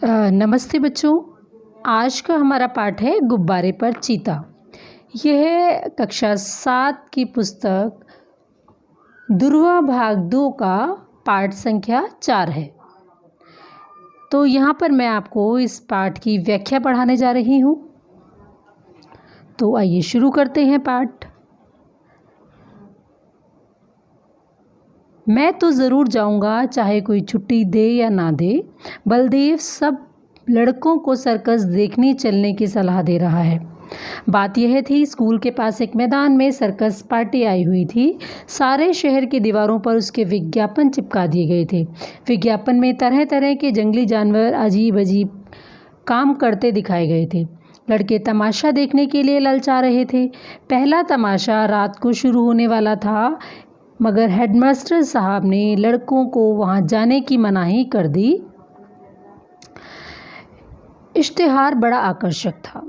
नमस्ते बच्चों। आज का हमारा पाठ है गुब्बारे पर चीता। यह कक्षा 7 की पुस्तक दुर्वा भाग 2 का पाठ संख्या 4 है। तो यहाँ पर मैं आपको इस पाठ की व्याख्या पढ़ाने जा रही हूँ। तो आइए शुरू करते हैं पाठ। मैं तो ज़रूर जाऊंगा, चाहे कोई छुट्टी दे या ना दे। बलदेव सब लड़कों को सर्कस देखने चलने की सलाह दे रहा है। बात यह थी, स्कूल के पास एक मैदान में सर्कस पार्टी आई हुई थी। सारे शहर की दीवारों पर उसके विज्ञापन चिपका दिए गए थे। विज्ञापन में तरह तरह के जंगली जानवर अजीब अजीब काम करते दिखाए गए थे। लड़के तमाशा देखने के लिए ललचा रहे थे। पहला तमाशा रात को शुरू होने वाला था, मगर हेडमास्टर साहब ने लड़कों को वहां जाने की मनाही कर दी। इश्तिहार बड़ा आकर्षक था।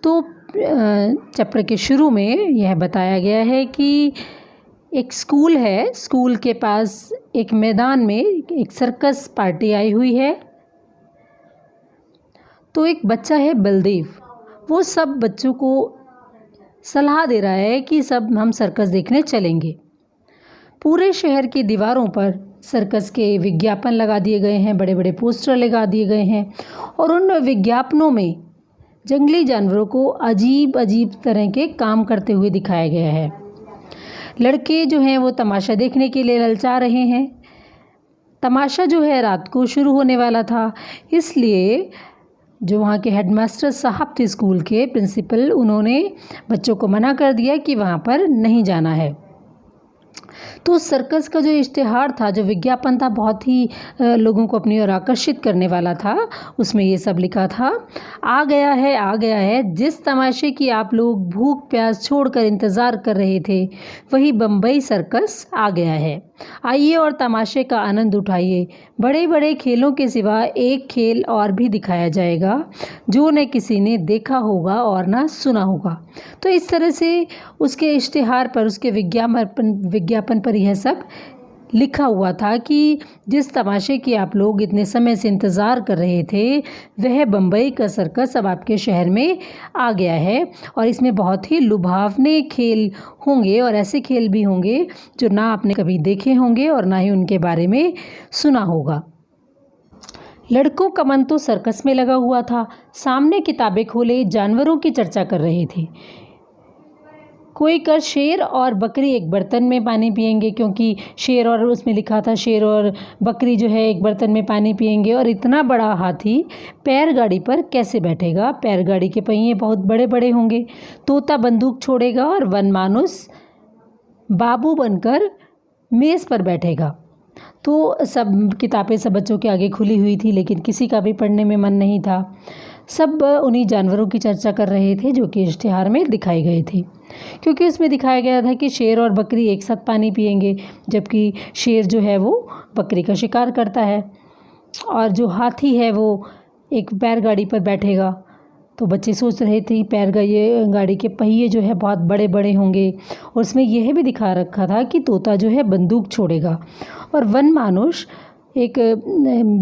तो चैप्टर के शुरू में यह बताया गया है कि एक स्कूल है, स्कूल के पास एक मैदान में एक सर्कस पार्टी आई हुई है। तो एक बच्चा है बलदेव, वो सब बच्चों को सलाह दे रहा है कि सब हम सर्कस देखने चलेंगे। पूरे शहर की दीवारों पर सर्कस के विज्ञापन लगा दिए गए हैं, बड़े बड़े पोस्टर लगा दिए गए हैं और उन विज्ञापनों में जंगली जानवरों को अजीब अजीब तरह के काम करते हुए दिखाया गया है। लड़के जो हैं वो तमाशा देखने के लिए ललचा रहे हैं। तमाशा जो है रात को शुरू होने वाला था, इसलिए जो वहाँ के हेडमास्टर साहब थे, स्कूल के प्रिंसिपल, उन्होंने बच्चों को मना कर दिया कि वहाँ पर नहीं जाना है। तो सर्कस का जो इश्तिहार था, जो विज्ञापन था, बहुत ही लोगों को अपनी ओर आकर्षित करने वाला था। उसमें ये सब लिखा था, आ गया है, जिस तमाशे की आप लोग भूख प्यास छोड़कर इंतज़ार कर रहे थे, वही बम्बई सर्कस आ गया है। आइए और तमाशे का आनंद उठाइए। बड़े बड़े खेलों के सिवा एक खेल और भी दिखाया जाएगा, जो न किसी ने देखा होगा और ना सुना होगा। तो इस तरह से उसके इश्तिहार पर, उसके विज्ञापन पर यह सब लिखा हुआ था कि जिस तमाशे की आप लोग इतने समय से इंतज़ार कर रहे थे, वह बम्बई का सर्कस अब आपके शहर में आ गया है और इसमें बहुत ही लुभावने खेल होंगे और ऐसे खेल भी होंगे जो ना आपने कभी देखे होंगे और ना ही उनके बारे में सुना होगा। लड़कों का मन तो सर्कस में लगा हुआ था। सामने किताबें खोले जानवरों की चर्चा कर रहे थे। कोई कर शेर और बकरी एक बर्तन में पानी पिएंगे, क्योंकि शेर, और उसमें लिखा था शेर और बकरी जो है एक बर्तन में पानी पिएंगे। और इतना बड़ा हाथी पैरगाड़ी पर कैसे बैठेगा? पैरगाड़ी के पहिए बहुत बड़े बड़े होंगे। तोता बंदूक छोड़ेगा और वनमानुस बाबू बनकर मेज़ पर बैठेगा। तो सब किताबें सब बच्चों के आगे खुली हुई थी, लेकिन किसी का भी पढ़ने में मन नहीं था। सब उन्हीं जानवरों की चर्चा कर रहे थे जो कि इश्तिहार में दिखाए गए थे, क्योंकि उसमें दिखाया गया था कि शेर और बकरी एक साथ पानी पिएंगे, जबकि शेर जो है वो बकरी का शिकार करता है और जो हाथी है वो एक बैलगाड़ी पर बैठेगा। तो बच्चे सोच रहे थे गाड़ी के पहिए जो है बहुत बड़े बड़े होंगे। और उसमें यह भी दिखा रखा था कि तोता जो है बंदूक छोड़ेगा और वनमानुष एक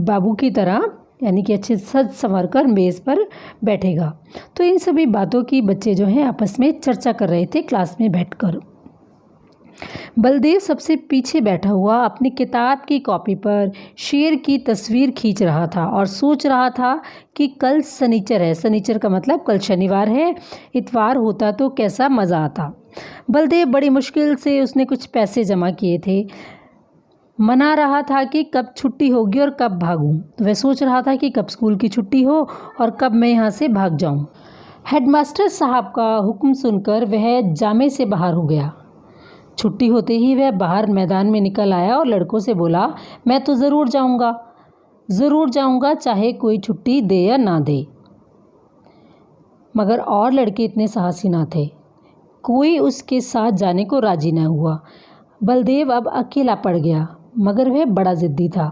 बाबू की तरह, यानी कि अच्छे सज संवर कर मेज़ पर बैठेगा। तो इन सभी बातों की बच्चे जो हैं आपस में चर्चा कर रहे थे क्लास में बैठकर। बलदेव सबसे पीछे बैठा हुआ अपनी किताब की कॉपी पर शेर की तस्वीर खींच रहा था और सोच रहा था कि कल शनिचर है। शनिचर का मतलब कल शनिवार है। इतवार होता तो कैसा मज़ा आता। बलदेव बड़ी मुश्किल से उसने कुछ पैसे जमा किए थे। मना रहा था कि कब छुट्टी होगी और कब भागूं। तो वह सोच रहा था कि कब स्कूल की छुट्टी हो और कब मैं यहाँ से भाग जाऊं। हेडमास्टर साहब का हुक्म सुनकर वह जामे से बाहर हो गया। छुट्टी होते ही वह बाहर मैदान में निकल आया और लड़कों से बोला, मैं तो ज़रूर जाऊंगा, चाहे कोई छुट्टी दे या ना दे। मगर और लड़के इतने साहसी ना थे, कोई उसके साथ जाने को राजी न हुआ। बलदेव अब अकेला पड़ गया, मगर वह बड़ा ज़िद्दी था।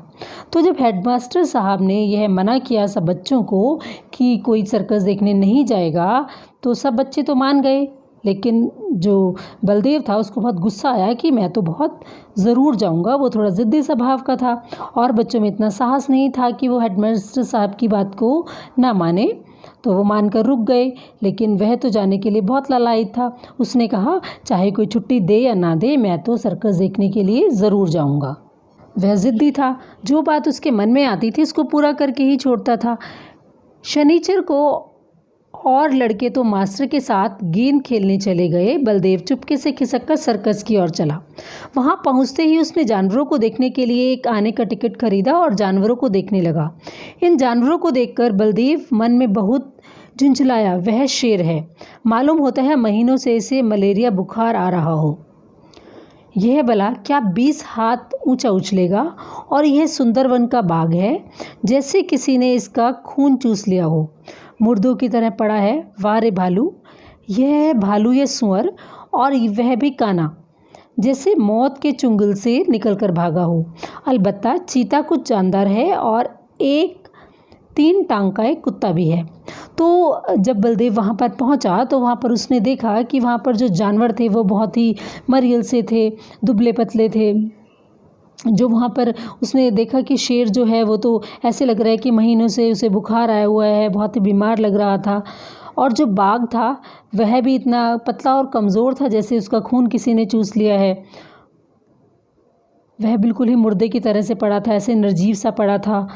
तो जब हेडमास्टर साहब ने यह मना किया सब बच्चों को कि कोई सर्कस देखने नहीं जाएगा, तो सब बच्चे तो मान गए। लेकिन जो बलदेव था उसको बहुत गुस्सा आया कि मैं तो बहुत ज़रूर जाऊंगा। वो थोड़ा ज़िद्दी स्वभाव का था और बच्चों में इतना साहस नहीं था कि वो हेडमास्टर साहब की बात को ना माने, तो वो मानकर रुक गए। लेकिन वह तो जाने के लिए बहुत लालायित था। उसने कहा, चाहे कोई छुट्टी दे या ना दे, मैं तो सर्कस देखने के लिए ज़रूर जाऊंगा। वह ज़िद्दी था, जो बात उसके मन में आती थी उसको पूरा करके ही छोड़ता था। शनिचर को और लड़के तो मास्टर के साथ गेंद खेलने चले गए। बलदेव चुपके से खिसककर सर्कस की ओर चला। वहां पहुंचते ही उसने जानवरों को देखने के लिए एक आने का टिकट खरीदा और जानवरों को देखने लगा। इन जानवरों को देखकर बलदेव मन में बहुत झुंझलाया। वह शेर है, मालूम होता है महीनों से इसे मलेरिया बुखार आ रहा हो। यह भला क्या 20 हाथ ऊंचा उछलेगा, और यह सुंदरवन का बाघ है, जैसे किसी ने इसका खून चूस लिया हो। मुर्दों की तरह पड़ा है। वाह रे भालू, यह है भालू या सुअर, और वह भी काना, जैसे मौत के चुंगल से निकलकर भागा हो। अलबत्ता चीता कुछ जानदार है और एक 3 टांग का एक कुत्ता भी है। तो जब बलदेव वहाँ पर पहुँचा तो वहाँ पर उसने देखा कि वहाँ पर जो जानवर थे वो बहुत ही मरियल से थे, दुबले पतले थे। जो वहाँ पर उसने देखा कि शेर जो है वो तो ऐसे लग रहा है कि महीनों से उसे बुखार आया हुआ है, बहुत ही बीमार लग रहा था। और जो बाघ था वह भी इतना पतला और कमज़ोर था जैसे उसका खून किसी ने चूस लिया है। वह बिल्कुल ही मुर्दे की तरह से पड़ा था, ऐसे निर्जीव सा पड़ा था।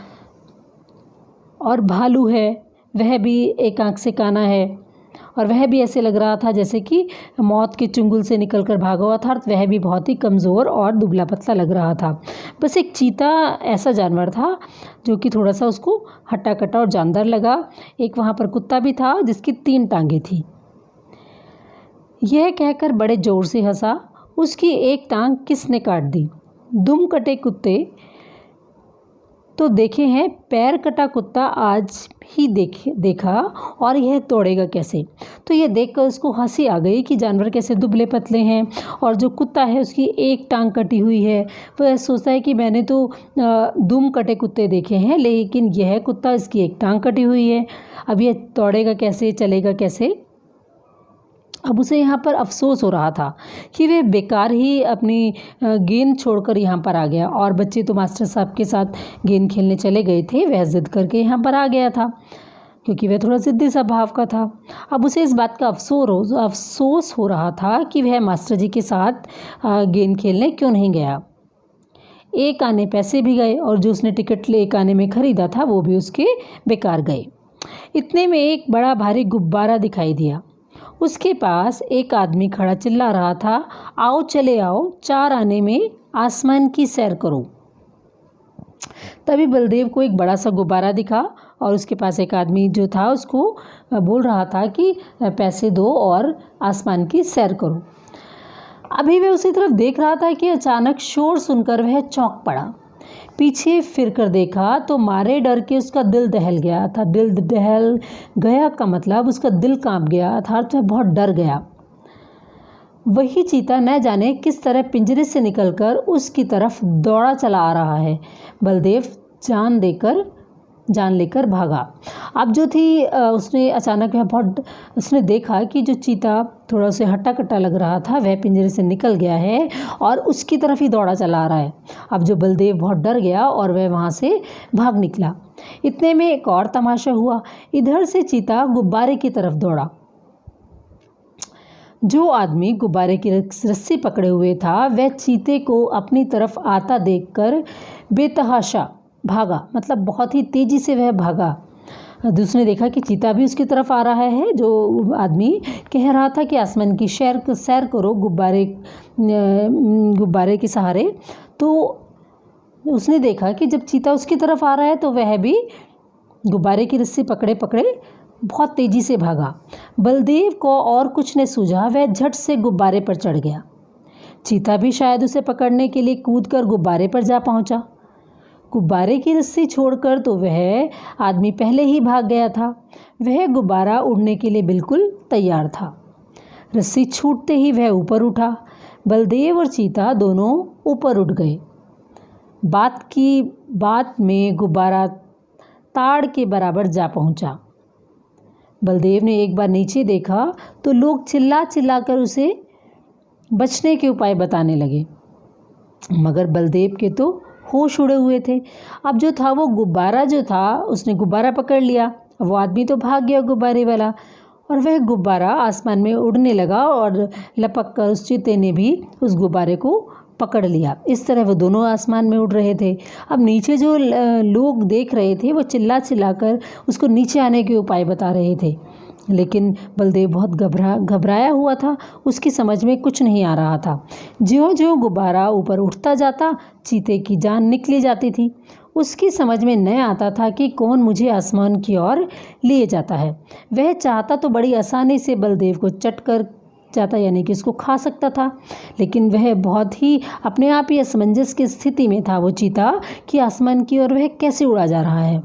और भालू है, वह भी एक आंख से काना है, और वह भी ऐसे लग रहा था जैसे कि मौत के चुंगल से निकलकर भागा हुआ था। वह भी बहुत ही कमज़ोर और दुबला पतला लग रहा था। बस एक चीता ऐसा जानवर था जो कि थोड़ा सा उसको हट्टा कट्टा और जानदार लगा। एक वहाँ पर कुत्ता भी था जिसकी 3 टांगें थी। यह कहकर बड़े ज़ोर से हंसा। उसकी एक टांग किसने काट दी? दुम कटे कुत्ते तो देखे हैं, पैर कटा कुत्ता आज ही देखा, और यह तोड़ेगा कैसे? तो यह देखकर उसको हंसी आ गई कि जानवर कैसे दुबले पतले हैं, और जो कुत्ता है उसकी एक टांग कटी हुई है। वह सोचता है कि मैंने तो दुम कटे कुत्ते देखे हैं, लेकिन यह कुत्ता, इसकी एक टांग कटी हुई है, अब यह तोड़ेगा कैसे, चलेगा कैसे? अब उसे यहाँ पर अफसोस हो रहा था कि वे बेकार ही अपनी गेंद छोड़कर यहाँ पर आ गया। और बच्चे तो मास्टर साहब के साथ गेंद खेलने चले गए थे, वह ज़िद करके यहाँ पर आ गया था क्योंकि वह थोड़ा ज़िद्दी स्वभाव का था। अब उसे इस बात का अफसोस हो रहा था कि वह मास्टर जी के साथ गेंद खेलने क्यों नहीं गया। एक आने पैसे भी गए, और जो उसने टिकट एक आने में ख़रीदा था वो भी उसके बेकार गए। इतने में एक बड़ा भारी गुब्बारा दिखाई दिया। उसके पास एक आदमी खड़ा चिल्ला रहा था, आओ चले आओ, 4 आने में आसमान की सैर करो। तभी बलदेव को एक बड़ा सा गुब्बारा दिखा, और उसके पास एक आदमी जो था उसको बोल रहा था कि पैसे दो और आसमान की सैर करो। अभी वह उसी तरफ देख रहा था कि अचानक शोर सुनकर वह चौंक पड़ा। पीछे फिरकर देखा तो मारे डर के उसका दिल दहल गया था। दिल दहल गया का मतलब उसका दिल कांप गया, अर्थात वह बहुत डर गया। वही चीता न जाने किस तरह पिंजरे से निकलकर उसकी तरफ दौड़ा चला आ रहा है। बलदेव जान लेकर भागा। अब जो थी उसने अचानक उसने देखा कि जो चीता थोड़ा उसे हट्टा कट्टा लग रहा था वह पिंजरे से निकल गया है और उसकी तरफ ही दौड़ा चला आ रहा है। अब जो बलदेव बहुत डर गया और वह वहाँ से भाग निकला। इतने में एक और तमाशा हुआ। इधर से चीता गुब्बारे की तरफ दौड़ा। जो आदमी गुब्बारे की रस्सी पकड़े हुए था वह चीते को अपनी तरफ आता देखकर बेतहाशा भागा, मतलब बहुत ही तेज़ी से वह भागा। दूसरे देखा कि चीता भी उसकी तरफ आ रहा है। जो आदमी कह रहा था कि आसमान की सैर करो गुब्बारे के सहारे, तो उसने देखा कि जब चीता उसकी तरफ आ रहा है तो वह भी गुब्बारे की रस्सी पकड़े पकड़े बहुत तेज़ी से भागा। बलदेव को और कुछ न सूझा, वह झट से गुब्बारे पर चढ़ गया। चीता भी शायद उसे पकड़ने के लिए कूदकर गुब्बारे पर जा पहुंचा। गुब्बारे की रस्सी छोड़कर तो वह आदमी पहले ही भाग गया था। वह गुब्बारा उड़ने के लिए बिल्कुल तैयार था। रस्सी छूटते ही वह ऊपर उठा। बलदेव और चीता दोनों ऊपर उठ गए। बात में गुब्बारा ताड़ के बराबर जा पहुंचा। बलदेव ने एक बार नीचे देखा तो लोग चिल्ला चिल्ला कर उसे बचने के उपाय बताने लगे, मगर बलदेव के तो होश उड़े हुए थे। अब जो था वो गुब्बारा जो था, उसने गुब्बारा पकड़ लिया। वो आदमी तो भाग गया गुब्बारे वाला, और वह गुब्बारा आसमान में उड़ने लगा और लपक कर उस चीते ने भी उस गुब्बारे को पकड़ लिया। इस तरह वो दोनों आसमान में उड़ रहे थे। अब नीचे जो लोग देख रहे थे वो चिल्ला चिल्ला कर उसको नीचे आने के उपाय बता रहे थे, लेकिन बलदेव बहुत घबराया हुआ था। उसकी समझ में कुछ नहीं आ रहा था। ज्यों-ज्यों गुब्बारा ऊपर उठता जाता, चीते की जान निकली जाती थी। उसकी समझ में न आता था कि कौन मुझे आसमान की ओर लिए जाता है। वह चाहता तो बड़ी आसानी से बलदेव को चट कर जाता, यानी कि उसको खा सकता था, लेकिन वह बहुत ही अपने आप ही असमंजस की स्थिति में था वो चीता कि आसमान की ओर वह कैसे उड़ा जा रहा है।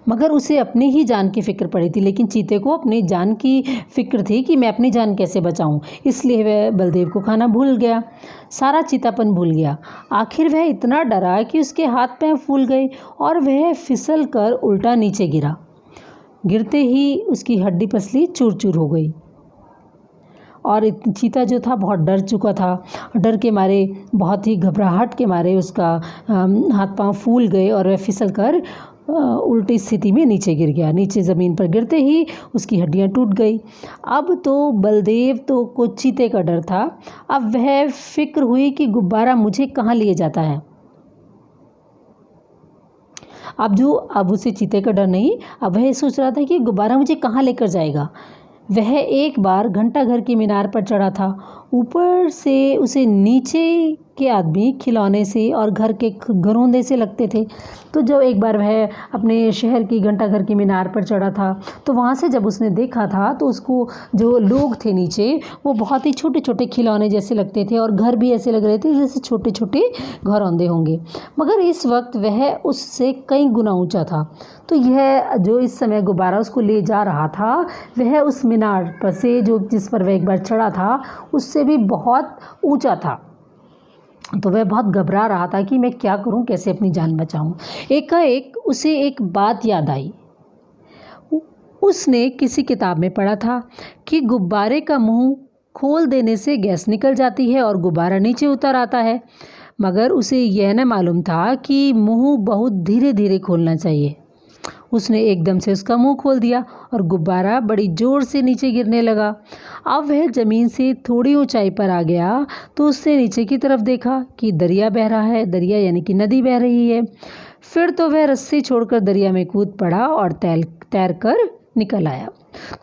मगर उसे अपनी ही जान की फ़िक्र पड़ी थी, लेकिन चीते को अपनी जान की फ़िक्र थी कि मैं अपनी जान कैसे बचाऊं। इसलिए वह बलदेव को खाना भूल गया, सारा चीतापन भूल गया। आखिर वह इतना डरा कि उसके हाथ पैर फूल गए और वह फिसल कर उल्टा नीचे गिरा। गिरते ही उसकी हड्डी पसली चूर चूर हो गई और चीता जो था बहुत डर चुका था। डर के मारे, बहुत ही घबराहट के मारे उसका हाथ पांव फूल गए और वह फिसल कर उल्टी स्थिति में नीचे गिर गया। नीचे ज़मीन पर गिरते ही उसकी हड्डियां टूट गई। अब तो बलदेव तो को चीते का डर था। अब वह फिक्र हुई कि गुब्बारा मुझे कहाँ लिए जाता है। अब उसे चीते का डर नहीं, अब वह सोच रहा था कि गुब्बारा मुझे कहाँ लेकर जाएगा। वह एक बार घंटाघर की मीनार पर चढ़ा था। ऊपर से उसे नीचे के आदमी खिलौने से और घर के घरौंदे से लगते थे। तो जब एक बार वह अपने शहर की घंटाघर की मीनार पर चढ़ा था, तो वहाँ से जब उसने देखा था तो उसको जो लोग थे नीचे, वो बहुत ही छोटे छोटे खिलौने जैसे लगते थे और घर भी ऐसे लग रहे थे जैसे छोटे छोटे घरौंदे होंगे। मगर इस वक्त वह उससे कई गुना ऊंचा था। तो यह जो इस समय गुब्बारा उसको ले जा रहा था, वह उस मीनार पर से जो जिस पर वह एक बार चढ़ा था, उससे भी बहुत ऊंचा था। तो वह बहुत घबरा रहा था कि मैं क्या करूं, कैसे अपनी जान बचाऊं। एकाएक उसे एक बात याद आई। उसने किसी किताब में पढ़ा था कि गुब्बारे का मुंह खोल देने से गैस निकल जाती है और गुब्बारा नीचे उतर आता है, मगर उसे यह न मालूम था कि मुंह बहुत धीरे धीरे खोलना चाहिए। उसने एकदम से उसका मुंह खोल दिया और गुब्बारा बड़ी ज़ोर से नीचे गिरने लगा। अब वह ज़मीन से थोड़ी ऊंचाई पर आ गया तो उसने नीचे की तरफ देखा कि दरिया बह रहा है। दरिया यानी कि नदी बह रही है। फिर तो वह रस्सी छोड़कर दरिया में कूद पड़ा और तैर कर निकल आया।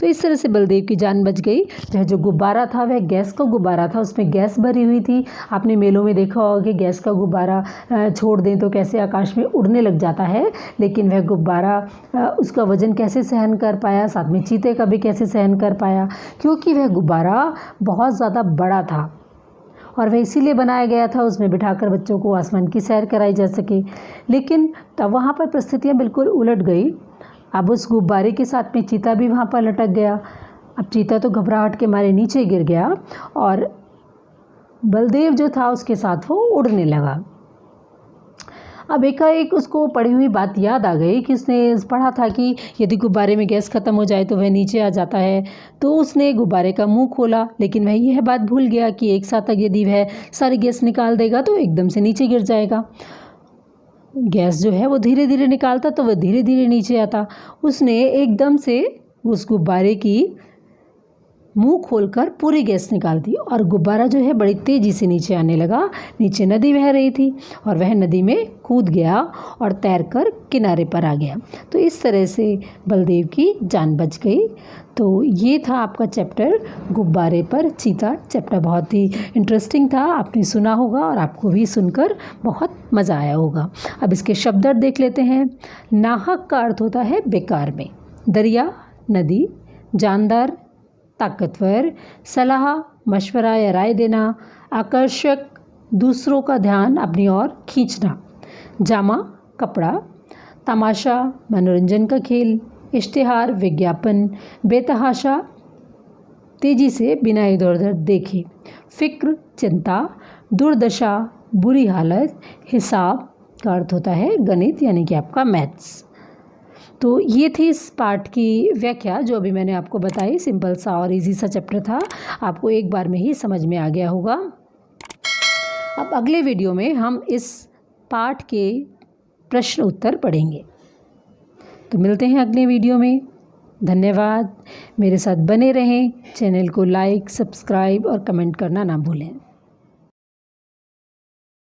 तो इस तरह से बलदेव की जान बच गई। वह जो गुब्बारा था वह गैस का गुब्बारा था, उसमें गैस भरी हुई थी। आपने मेलों में देखा होगा कि गैस का गुब्बारा छोड़ दें तो कैसे आकाश में उड़ने लग जाता है, लेकिन वह गुब्बारा उसका वज़न कैसे सहन कर पाया, साथ में चीते का भी कैसे सहन कर पाया, क्योंकि वह गुब्बारा बहुत ज़्यादा बड़ा था और वह इसीलिए बनाया गया था उसमें बिठाकर बच्चों को आसमान की सैर कराई जा सके। लेकिन तब वहाँ पर परिस्थितियाँ बिल्कुल उलट गई। अब उस गुब्बारे के साथ में चीता भी वहाँ पर लटक गया। अब चीता तो घबराहट के मारे नीचे गिर गया और बलदेव जो था उसके साथ वो उड़ने लगा। अब एकाएक उसको पढ़ी हुई बात याद आ गई कि उसने पढ़ा था कि यदि गुब्बारे में गैस ख़त्म हो जाए तो वह नीचे आ जाता है। तो उसने गुब्बारे का मुंह खोला, लेकिन वह यह बात भूल गया कि एक साथ यदि वह सारी गैस निकाल देगा तो एकदम से नीचे गिर जाएगा। गैस जो है वो धीरे धीरे निकालता तो वह धीरे धीरे नीचे आता। उसने एकदम से उस गुब्बारे की मुंह खोलकर पूरी गैस निकाल दी और गुब्बारा जो है बड़ी तेज़ी से नीचे आने लगा। नीचे नदी बह रही थी और वह नदी में कूद गया और तैरकर किनारे पर आ गया। तो इस तरह से बलदेव की जान बच गई। तो ये था आपका चैप्टर गुब्बारे पर चीता। चैप्टर बहुत ही इंटरेस्टिंग था, आपने सुना होगा और आपको भी सुनकर बहुत मज़ा आया होगा। अब इसके शब्दार्थ देख लेते हैं। नाहक का अर्थ होता है बेकार में। दरिया, नदी, जानदार, ताकतवर, सलाह, मशवरा या राय देना, आकर्षक, दूसरों का ध्यान अपनी ओर खींचना, जामा, कपड़ा, तमाशा, मनोरंजन का खेल, इश्तिहार, विज्ञापन, बेतहाशा, तेज़ी से बिना इधर उधर देखे, फ़िक्र, चिंता, दुर्दशा, बुरी हालत, हिसाब का अर्थ होता है गणित यानी कि आपका मैथ्स। तो ये थी इस पाठ की व्याख्या जो अभी मैंने आपको बताई। सिंपल सा और इजी सा चैप्टर था, आपको एक बार में ही समझ में आ गया होगा। अब अगले वीडियो में हम इस पाठ के प्रश्न उत्तर पढ़ेंगे। तो मिलते हैं अगले वीडियो में। धन्यवाद। मेरे साथ बने रहें। चैनल को लाइक, सब्सक्राइब और कमेंट करना ना भूलें।